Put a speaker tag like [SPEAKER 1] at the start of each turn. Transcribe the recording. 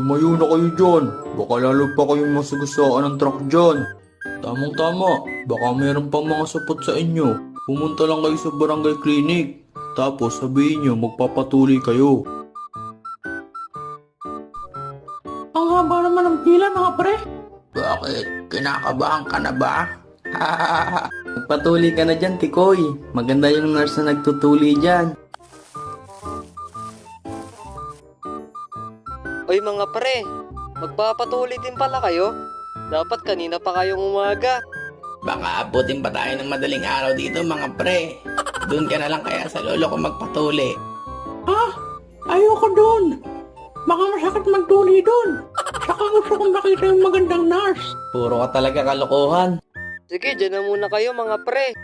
[SPEAKER 1] Tumayo na kayo dyan. Baka lalo pa kayong masagasaan ng truck dyan. Tamang-tama, baka mayroon pang mga supot sa inyo. Pumunta lang kayo sa barangay clinic. Tapos sabihin nyo magpapatuloy kayo.
[SPEAKER 2] Ang haba naman ng pila mga pre.
[SPEAKER 1] Bakit? Kinakabahan ka na ba?
[SPEAKER 3] Magpatuli ka na dyan, Tikoy. Maganda yung nurse na nagtutuli dyan.
[SPEAKER 4] Oy mga pre, magpapatuloy din pala kayo? Dapat kanina pa kayong umaga.
[SPEAKER 5] Baka abutin pa tayo ng madaling araw dito mga pre. Doon ka na lang kaya sa lolo ko magpatuli.
[SPEAKER 2] Ayoko doon. Baka masakit magtuli doon. Saka gusto kong makita yung magandang nurse.
[SPEAKER 3] Puro ka talaga kalokohan.
[SPEAKER 4] Sige, dyan na muna kayo mga pre.